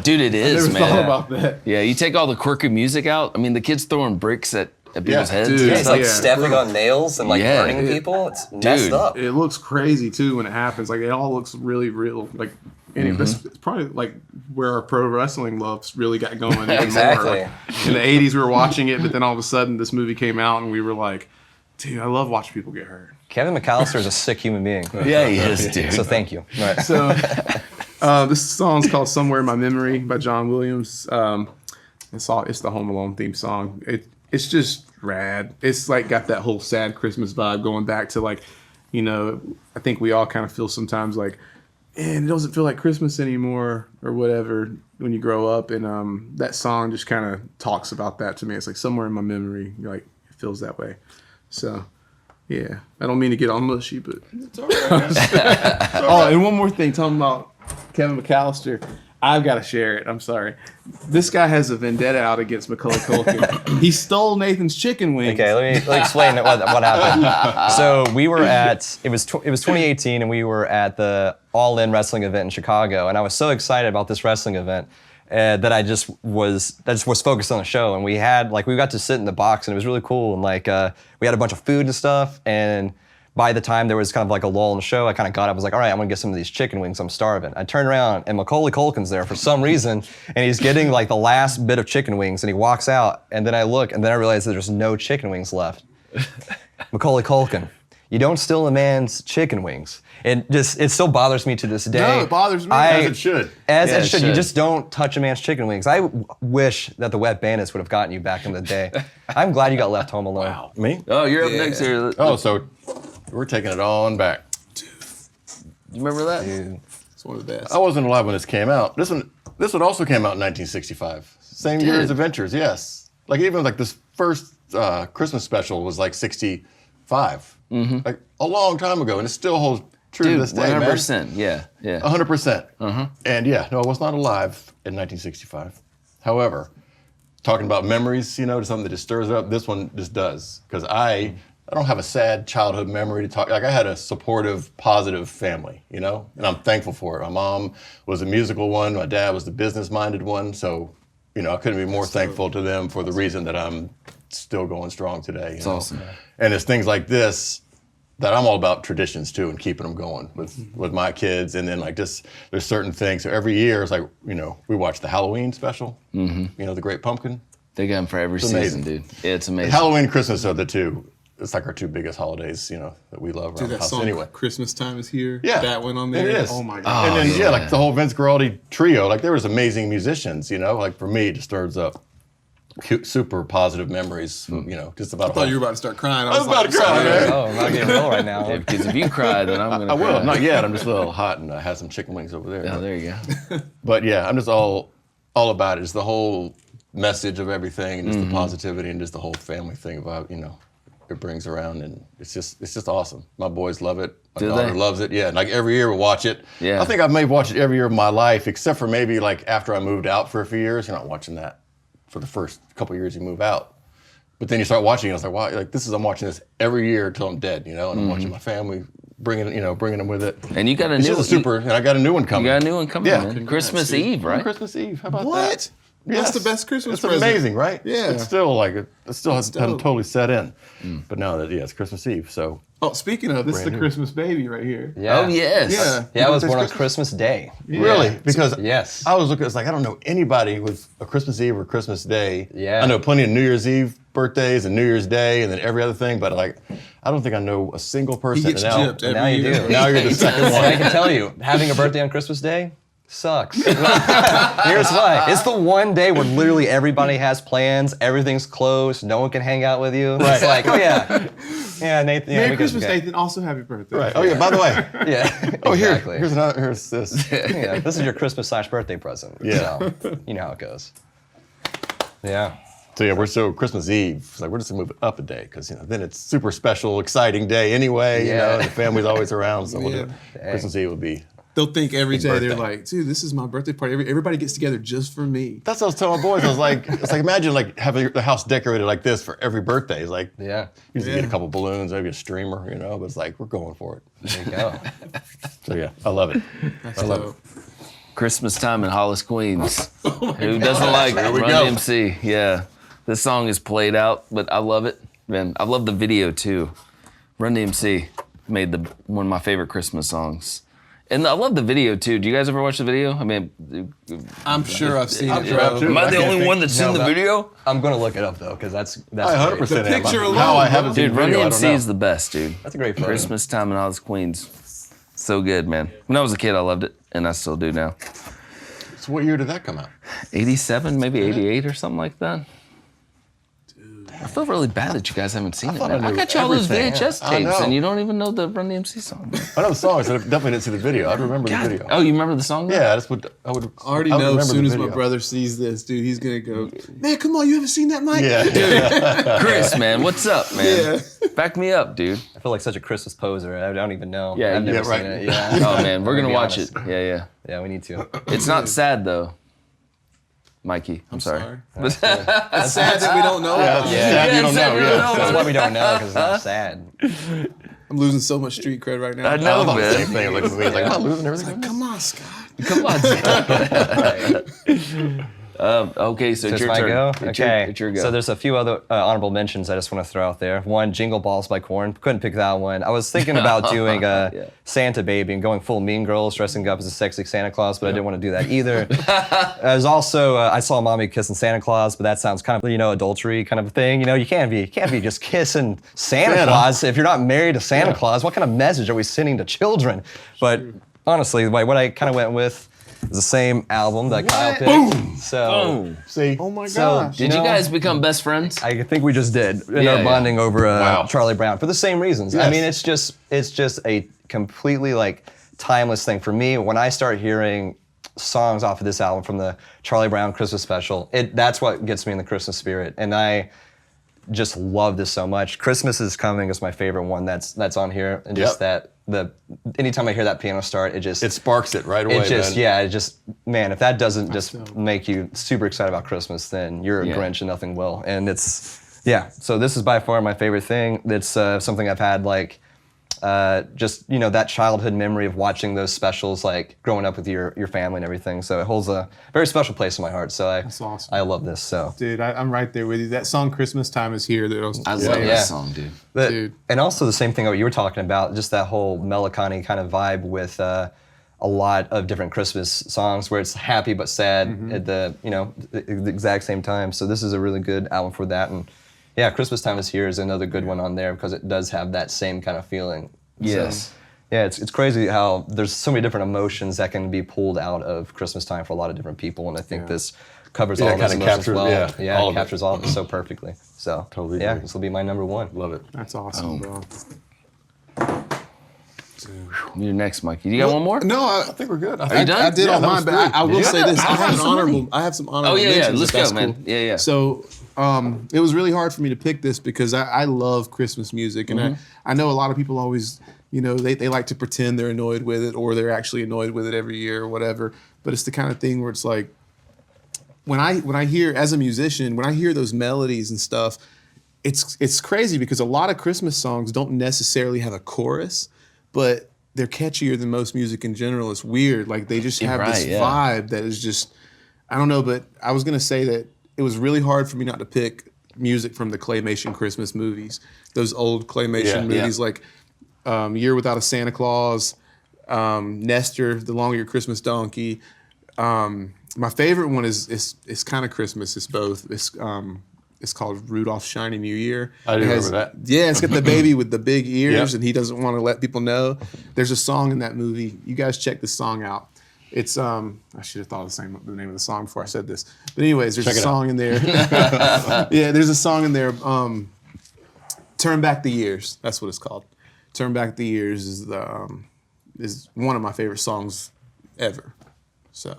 Dude, it is, Never man. thought about that. Yeah, you take all the quirky music out. I mean, the kids throwing bricks at people's heads. dude. and Yeah, It's stuff. like Yeah. stepping on nails and like Yeah. burning people. It's messed Dude. up. It looks crazy too when it happens. Like it all looks really real. Like anyway, that's it's probably like where our pro wrestling loves really got going. even more. Exactly. Like, in the '80s, we were watching it, but then all of a sudden, this movie came out, and we were like, "Dude, I love watching people get hurt." Kevin McAllister is a sick human being. Yeah, he is, dude. So thank you. Right. So this song's called "Somewhere in My Memory" by John Williams. It's the Home Alone theme song. It's just rad. It's like got that whole sad Christmas vibe going back to like, I think we all kind of feel sometimes like, man, it doesn't feel like Christmas anymore or whatever when you grow up. And that song just kind of talks about that to me. It's like somewhere in my memory, like it feels that way. So yeah, I don't mean to get all mushy, but it's all right. Oh, and one more thing, talking about Kevin McAllister. I've got to share it. I'm sorry. This guy has a vendetta out against Macaulay Culkin. He stole Nathan's chicken wings. Okay, let me explain what happened. So we were at it was 2018, and we were at the All In wrestling event in Chicago, and I was so excited about this wrestling event that I just was focused on the show, and we got to sit in the box, and it was really cool, and like we had a bunch of food and stuff, and by the time there was kind of like a lull in the show, I kind of got up, I was like, all right, I'm gonna get some of these chicken wings, I'm starving. I turned around and Macaulay Culkin's there for some reason, and he's getting like the last bit of chicken wings, and he walks out, and then I look, and then I realize that there's no chicken wings left. Macaulay Culkin, you don't steal a man's chicken wings. It still bothers me to this day. No, it bothers me. As it should. As Yeah, it it should. You should. just don't touch a man's chicken wings. I wish that the Wet Bandits would have gotten you back in the day. I'm glad you got left home alone. Wow. Me? Oh, you're up next here. Oh, so we're taking it all on back. You remember that? It's one of the best. I wasn't alive when this came out. This one also came out in 1965. Same year as Adventures, yes. Like even like this first Christmas special was like 65. Like a long time ago, and it still holds true to Dude, this day, man. 100%. Yeah, yeah. 100%. And yeah, no, I was not alive in 1965. However, talking about memories, to something that just stirs it up, this one just does. Because I don't have a sad childhood memory to talk. Like I had a supportive, positive family, and I'm thankful for it. My mom was a musical one. My dad was the business-minded one. So, I couldn't be more thankful to them for the reason that I'm still going strong today. It's awesome. And it's things like this that I'm all about traditions too and keeping them going with my kids. And then like just there's certain things. So every year it's like, we watch the Halloween special, the Great Pumpkin. They got them for every season, dude. Yeah, it's amazing. Halloween and Christmas are the two. It's like our two biggest holidays, that we love around the that house song, anyway. Christmas Time is Here. Yeah. That went on there. It is. Oh my God. And then, yeah. like the whole Vince Guaraldi trio, like there was amazing musicians, like for me, it just stirs up super positive memories, just about I thought you were about to start crying. I was about to cry, man. Oh, I'm not getting real right now. Yeah, because if you cry, then I'm going to I cry. will. Not yet. I'm just a little hot and I have some chicken wings over there. Oh, there you go. But yeah, I'm just all about it. It's the whole message of everything and just the positivity and just the whole family thing about, it brings around, and it's just awesome. My boys love it. My Do daughter they? loves it. Yeah, like every year we watch it. Yeah. I think I may have watched it every year of my life, except for maybe like after I moved out for a few years. You're not watching that for the first couple of years you move out. But then you start watching it, it's like, wow, like I'm watching this every year until I'm dead, and I'm watching my family bringing them with it. And you got a It's new just a super, and I got a new one coming. You got a new one coming, Yeah. man. Christmas Eve, right? Christmas Eve, how about that? What? Yes. That's the best Christmas It's present. amazing, right? Yeah. It's still like, it still hasn't dope. totally set in. But now that, it's Christmas Eve, so. Oh, speaking of, this is the Brand new. Christmas baby right here. Yeah. Oh, yes. Yeah. Yeah, I was This born on Christmas? Christmas Day. Really? Because Yes. I was looking, it's like, I don't know anybody with a Christmas Eve or Christmas Day. Yeah. I know plenty of New Year's Eve birthdays and New Year's Day and then every other thing, but like, I don't think I know a single person. He gets And now, gypped every now you year. do. now you're the second And I one. can tell you, having a birthday on Christmas Day sucks. Here's why. It's the one day where literally everybody has plans, everything's closed, no one can hang out with you. It's like, oh yeah. Yeah, Nathan. Yeah, Merry we Christmas, okay. Nathan. Also, happy birthday. Right. Oh yeah, by the way. Yeah. Oh, exactly. here's this. Yeah, this is your Christmas/birthday present. Yeah. So, you know how it goes. Yeah. So yeah, we're Christmas Eve. It's like we're just gonna move it up a day because then it's super special, exciting day anyway. Yeah. And the family's always around, so we'll do Yeah. Christmas Eve will be. They'll think every day they're birthday. like, dude, this is my birthday party. Everybody gets together just for me. That's what I was telling my boys. I was like, it's like imagine like having the house decorated like this for every birthday. It's like Yeah. you just get a couple balloons, maybe a streamer, but it's like we're going for it. There you go. So yeah, I love it. That's dope. Christmas time in Hollis, Queens. Who doesn't like Here we go. Run-D.M.C? Yeah. This song is played out, but I love it. Man, I love the video too. Run-D.M.C made one of my favorite Christmas songs. And I love the video too. Do you guys ever watch the video? I mean, I'm sure I've seen I'm it. sure I've bro. too. am I I the can't only think- one that's seen the but- video? I'm gonna look it up though, because that's I 100% great. am. picture alone, How I bro. haven't seen Dude, the video, I don't Run-D.M.C know. is the best, dude. That's a great photo. Christmas time in Hollis, Queens. So good, man. When I was a kid, I loved it, and I still do now. So what year did that come out? 87, maybe 88 or something like that. I feel really bad that you guys haven't seen it, thought I man. I knew got you all those everything. VHS I tapes, know. and you don't even know the Run-D.M.C song. Man. I know the songs, I definitely didn't see the video. I'd remember the video. Oh, you remember the song? though? Yeah, that's what I would. I already I would know as remember soon the as my video. brother sees this, dude, he's going to go, man, come on, you haven't seen that, Mike? Yeah. Chris, man, what's up, man? Back me up, dude. I feel like such a Christmas poser. I don't even know. Yeah, I've never yeah, right. seen it. Yeah. Oh, man, we're I'm going to be watch honest. it. Yeah. Yeah, we need to. It's not sad, though. Mikey, I'm sorry. It's sad that we don't know. Yeah. Yeah. You don't know. Yeah. That's why we don't know, because it's not sad. I'm losing so much street cred right now. I I know, thought the same man. thing. Like, I'm not losing everything. Come on, Scott. Come on. Okay, so So it's it's your my turn. go? It's Okay. it's your go. So there's a few other honorable mentions I just want to throw out there. One, Jingle Balls by Korn. Couldn't pick that one. I was thinking about doing Santa Baby and going full Mean Girls, dressing up as a sexy Santa Claus, but I didn't want to do that either. There's also, I saw Mommy kissing Santa Claus, but that sounds kind of, adultery kind of a thing. You can't be just kissing Santa Claus if you're not married to Santa Claus. What kind of message are we sending to children? But honestly, what I kind of went with is the same album that Kyle picked. Boom! So, Boom. See? Oh my So, gosh. Did you guys become best friends? I think we just did. And Yeah, are bonding over Wow. Charlie Brown for the same reasons. I Yes. mean, it's just a completely timeless thing for me. When I start hearing songs off of this album from the Charlie Brown Christmas special, that's what gets me in the Christmas spirit. And I just love this so much. Christmas is Coming is my favorite one that's on here, and just Yep. anytime I hear that piano start, It sparks it right away, man. If that doesn't just dope. make you super excited about Christmas, then you're a Yeah. Grinch and nothing will. And so this is by far my favorite thing. It's something I've had that childhood memory of watching those specials, growing up with your family and everything. So it holds a very special place in my heart. So That's awesome. I love this. So Dude, I'm right there with you. That song "Christmas Time Is Here" that I was I love saying. that song, dude. Dude. And also the same thing that you were talking about, just that whole melancholy kind of vibe with a lot of different Christmas songs where it's happy but sad at the exact same time. So this is a really good album for that. And yeah, Christmas Time Is Here is another good one on there because it does have that same kind of feeling. Yes. So, yeah, it's crazy how there's so many different emotions that can be pulled out of Christmas time for a lot of different people, and I think this covers all Yeah, of those kinda emotions captures- well. yeah, all it of it. captures all of it so perfectly. So Totally yeah, agree. this will be my number one. Love it. That's awesome, bro. You're next, Mikey. You got one more? No, I think we're good. you done? I did Yeah, all that mine, was but three. I will Yeah. say this: I have have an so many. honorable. I have some honorable Oh, yeah, yeah. mentions, Let's if that's go, man. cool. Yeah, yeah. So it was really hard for me to pick this because I love Christmas music, and I know a lot of people always, they like to pretend they're annoyed with it or they're actually annoyed with it every year or whatever. But it's the kind of thing where it's like, when I hear, as a musician, when I hear those melodies and stuff, it's crazy because a lot of Christmas songs don't necessarily have a chorus, but they're catchier than most music in general. It's weird. Like they just have this vibe that is just, I don't know, but I was going to say that it was really hard for me not to pick music from the claymation Christmas movies. Those old claymation movies like Year Without a Santa Claus, Nestor, The Long Your Christmas Donkey. My favorite one is kind of Christmas. It's both. It's called Rudolph's Shiny New Year. I do remember that. Yeah, it's got the baby with the big ears, and he doesn't want to let people know. There's a song in that movie. You guys check this song out. It's I should have thought the name of the song before I said this. But anyways, there's a song in there. Yeah, there's a song in there. Turn Back the Years. That's what it's called. Turn Back the Years is one of my favorite songs ever. So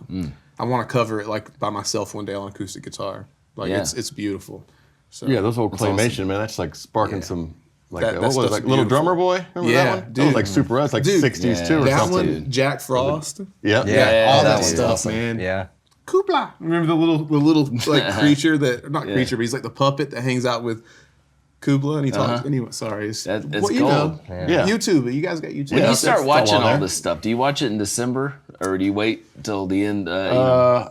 I want to cover it like by myself one day on acoustic guitar. Like it's beautiful. So Yeah, those old claymation, awesome. man, that's like sparking some, like, That what was it, stuff's like Little beautiful. Drummer Boy? Remember that one? That was like super, that's like 60s too or That something. one, Jack Frost. Yeah. All that that one's stuff, awesome. man. Yeah. Koopla. Remember the little like creature that, not creature, but he's like the puppet that hangs out with Kubla and he talks. Anyway, sorry. It's It's you know, gold. Yeah. YouTube. You guys got YouTube. When you it's start all watching on all there. this stuff, do you watch it in December or do you wait till the end?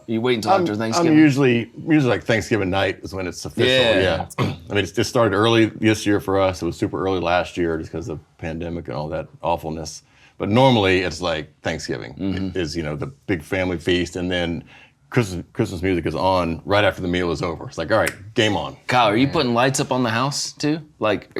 You wait until after I'm Thanksgiving? usually like Thanksgiving night is when it's official. Yeah. I mean, it started early this year for us. It was super early last year just because of the pandemic and all that awfulness. But normally it's like Thanksgiving It is, the big family feast, and then Christmas music is on right after the meal is over. It's like, all right, game on. Kyle, are you putting lights up on the house too? Like,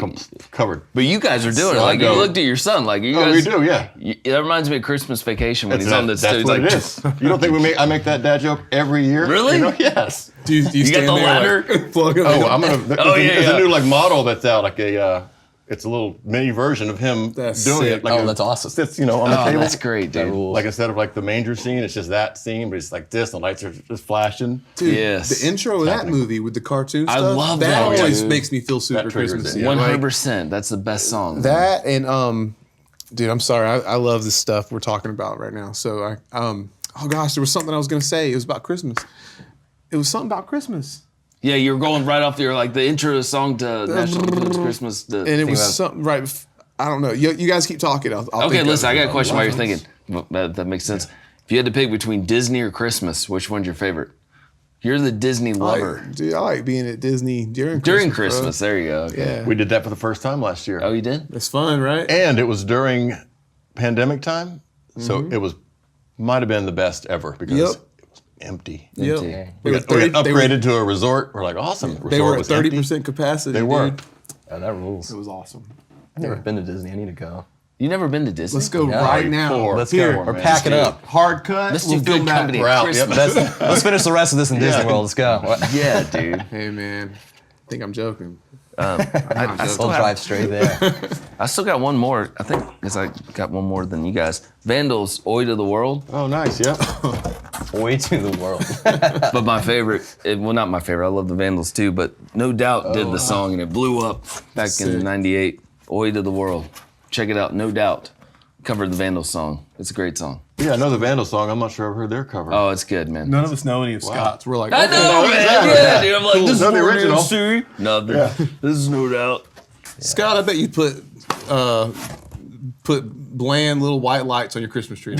Covered. but you guys are doing it. Like you looked at your son. Like you Oh, guys. we do, yeah. That reminds me of Christmas Vacation when he's on the That's stage. what Like, it is. You don't think I make that dad joke every year? Really? Yes. Do you got stand the there ladder? like, plug it Oh, in? I'm gonna. Oh, There's yeah. a new like model that's out, like it's a little mini version of him That's doing sick. it. Like That's awesome. Sits, on the oh, table. that's great, dude. Like instead of like the manger scene, it's just that scene, but it's like this. The lights are just flashing. Dude, Yes. the intro of that movie with the cartoon I stuff. love that that, always dude. makes me feel super That triggers it, Christmassy. yeah. One Like, hundred percent. That's the best song. that and dude, I'm sorry. I love this stuff we're talking about right now. So oh gosh, there was something I was gonna say. It was about Christmas. It was something about Christmas. Yeah, you're going right off there, like the intro song to National Lampoon's Christmas. And it was something right. I don't know. You guys keep talking. I'll Okay, think of listen, it. I got a question while you're thinking. That makes sense. If you had to pick between Disney or Christmas, which one's your favorite? You're the Disney lover. Dude, I like being at Disney during Christmas. bro. There you go. Okay. Yeah, We did that for the first time last year. Oh, you did? it's fun, right? And it was during pandemic time, so Mm-hmm. it might have been the best ever because Yep. it was empty. Yep. Empty. They We were got 30 upgraded to a resort. We're like, awesome. They were at was empty. 30% capacity. They were. Dude. Oh, that rules. It was awesome. I've never been to Disney. I need to go. You never been to Disney? Let's go No, right now. Four. Let's Here, go. We're man. packing up. hard cut. Let's we'll do good film that. company We're at out. Christmas. Let's finish the rest of this in Disney World. Let's go. Yeah, dude. Hey man, I think I'm joking. We'll drive straight there. I still got one more. I think because I got one more than you guys. Vandals, Oi to the World. Oh, nice. Yeah. Way to the world. But my favorite, well, not my favorite. I love the Vandals too, but No Doubt did the song and it blew up back in '98. Oi to the World. Check it out. No Doubt covered the Vandals song. It's a great song. Yeah, I know the Vandal song. I'm not sure I've heard their cover. Oh, it's good, man. None of us know any of Scott's. We're like, I know, man. Yeah, dude. I'm like, this is Know the more original. Run-D.M.C. Nothing. This is No Doubt. Scott, I bet you put bland little white lights on your Christmas tree.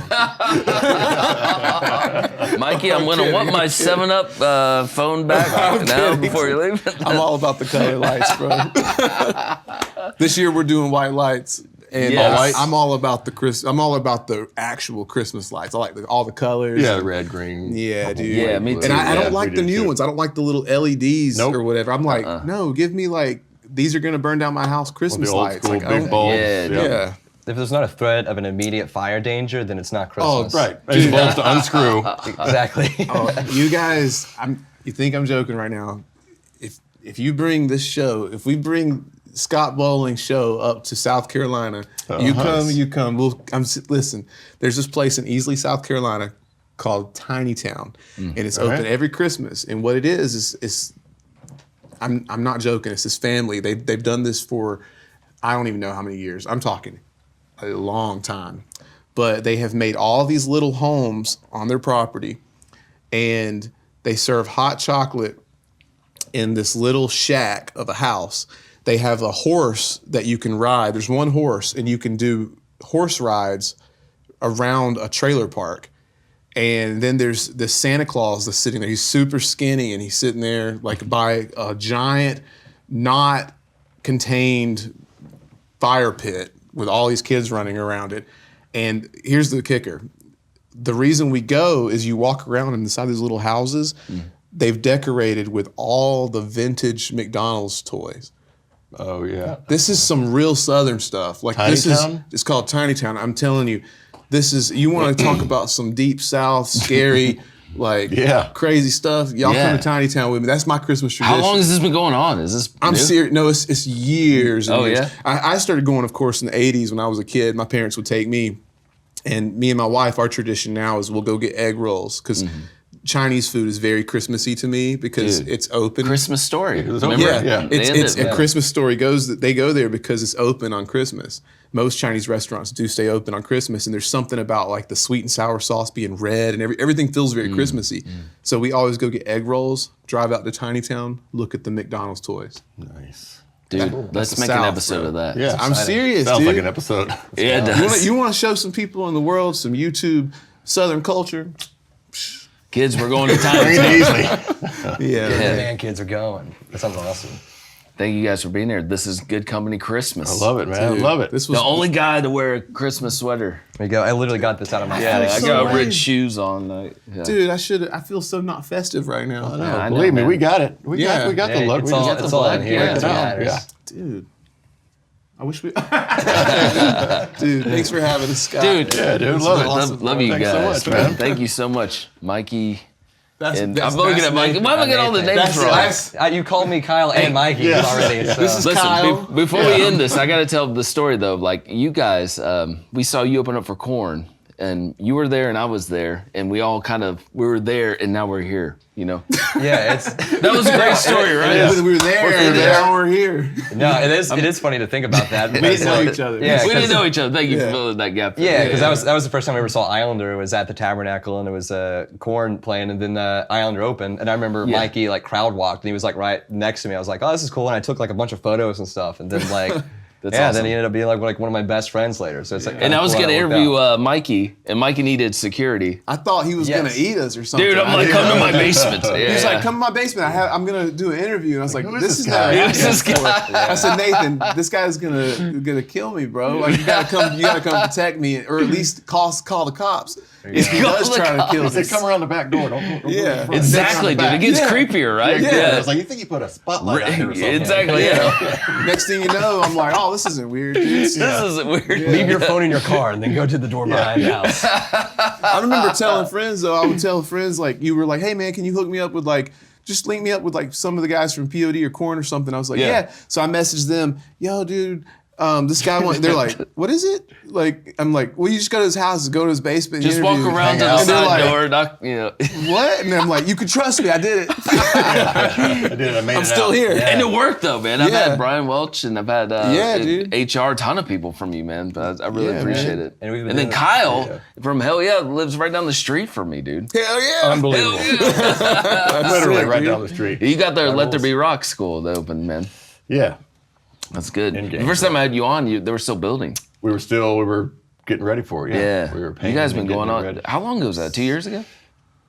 Mikey, I'm gonna want my 7-Up phone back now before you leave. I'm all about the color lights, bro. This year we're doing white lights. And Yes. I'm all about I'm all about the actual Christmas lights. I like all the colors. Yeah, the red, green. Yeah, dude. Yeah, me too. And I Yeah, don't like we the do new too. ones. I don't like the little LEDs Nope. or whatever. I'm like, no, give me like, these are gonna burn down my house Christmas The old lights. school Like, I big don't- bulbs. Yeah, dude. Yeah. If there's not a threat of an immediate fire danger, then it's not Oh, Christmas. Right. These bulbs to unscrew. Exactly. Oh, you guys, you think I'm joking right now. If you bring this show, if we bring Scott Bowling's show up to South Carolina, you come. Listen, there's this place in Easley, South Carolina called Tiny Town, and it's open right. every Christmas. And what it is I'm not joking. It's this family. They've done this for I don't even know how many years. I'm talking a long time. But they have made all these little homes on their property, and they serve hot chocolate in this little shack of a house. They have a horse that you can ride. There's one horse, and you can do horse rides around a trailer park. And then there's this Santa Claus that's sitting there. He's super skinny, and he's sitting there like by a giant, not contained fire pit with all these kids running around it. And here's the kicker. The reason we go is you walk around inside these little houses. They've decorated with all the vintage McDonald's toys. Oh yeah. This is some real Southern stuff. Like Tiny this Town? It's called Tiny Town. I'm telling you, you want to talk about some deep South, scary, like crazy stuff. Y'all come to Tiny Town with me. That's my Christmas tradition. How long has this been going on? Is this I'm new? serious. No, it's years. And years. Yeah? I started going, of course, in the 80s when I was a kid. My parents would take me. And me and my wife, our tradition now is we'll go get egg rolls because Chinese food is very Christmassy to me because it's open. Christmas Story. Remember? Yeah. It's a Christmas Story they go there because it's open on Christmas. Most Chinese restaurants do stay open on Christmas, and there's something about like the sweet and sour sauce being red, and everything feels very Christmassy. So we always go get egg rolls, drive out to Tiny Town, look at the McDonald's toys. Nice. Dude, let's the make South, an episode bro. of that. Yeah. I'm serious, Sounds dude. like an episode. Yeah, it does. You want to show some people in the world some YouTube Southern culture? Kids, we're going to Bring Tiny it Town. easily. Yeah. Yeah. Man, kids are going. That sounds awesome. Thank you guys for being here. This is Good Company Christmas. I love it, man. I love it. This was The only guy to wear a Christmas sweater. There you go. I literally got this out of my Yeah, I so got lame. red shoes on. Dude, I feel so not festive right now. I know. I know, Believe me, man. we got it. We Yeah. got the Hey, look. it's We all, just got it's the all black. in here. That's what Yeah. matters. Yeah. Dude. I wish we Dude, thanks for having us, Scott. Dude, Yeah, dude. This Love is it. awesome. love you Thanks so guys, much, man. man. Thank you so much, Mikey. And That's I'm looking at Mikey. Why am I getting all the names That's- wrong? that's- You called me Kyle and Mikey Yes. already. So. This is Listen, Kyle. before we end this, I got to tell the story though. Like you guys, we saw you open up for Korn, and you were there and I was there, and we all we were there, and now we're here. You know, Yeah, it's that was a great story, right? We were there, and now we're here. no, it is funny to think about that. We didn't know each other. Yeah, We didn't 'cause- know each other. Thank you Yeah. for filling that gap. Yeah, because that was the first time we ever saw Islander. It was at the Tabernacle, and it was Korn playing, and then Islander opened. And I remember Mikey like crowd walked, and he was like right next to me. I was like, oh, this is cool, and I took like a bunch of photos and stuff, and then like. That's yeah, awesome. then he ended up being like one of my best friends later. So it's like, And I was cool gonna how it worked interview out. Mikey, and Mikey needed security. I thought he was Yes. gonna eat us or something. Dude, I'm like, come to my basement. Yeah. He's like, come to my basement. I'm gonna do an interview, and I was like, Who is this this is guy? not. Who's this guy? I said, Nathan, this guy's gonna kill me, bro. Like you gotta come protect me, or at least call the cops if he Call does the try to kill He said, us. come around the back door. Don't go Yeah. in front. Exactly, dude. It gets Yeah. creepier, right? Yeah. It's like, you think you put a spotlight out here or something. Exactly. Yeah. Next thing you know, I'm like, oh, this isn't weird, dude. This isn't weird. Leave your phone in your car and then go to the door behind the house. I remember telling friends though. I would tell friends like, you were like, hey man, can you hook me up with like. Just link me up with like some of the guys from POD or Korn or something. I was like, yeah. So I messaged them, yo, dude, this guy wants. They're like, what is it? Like, I'm like, well, you just go to his house, go to his basement, Just interview, walk around to hang the out. And they're side like, door, knock, you know. What? And I'm like, you can trust me, I did it. I did it. I made I'm it still out. here. And it worked though, man. I've Yeah. had Brian Welch and I've had dude. HR, a ton of people from you, man. But I really Yeah, appreciate man. it. And we've been And then doing it- Kyle from Hellyeah lives right down the street from me, dude. Hell yeah. Unbelievable. Literally sick, right dude. down the street. You got their Let There rules. Be Rock school that opened, man. Yeah. That's good. In The game. first time I had you on, they were still building. We were getting ready for it. Yeah. We were You painting guys and been getting going it on. ready. How long ago was that? 2 years ago?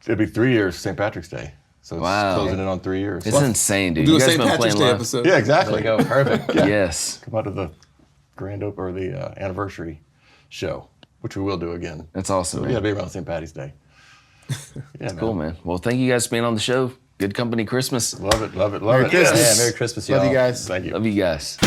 It'll be 3 years, St. Patrick's Day. So it's Wow. closing in on 3 years. It's insane, dude. Do You a guys St. been Patrick's playing Day live. episode. Yeah, exactly. There you go. Perfect. Yes. Come out to the the anniversary show, which we will do again. That's awesome, So, man. yeah, be around St. Patty's Day. Yeah, Cool, man. Well, thank you guys for being on the show. Good Company Christmas. Love it, love it, love it. Christmas. Yeah, Merry Christmas, y'all. Love you guys. Thank you. Love you guys.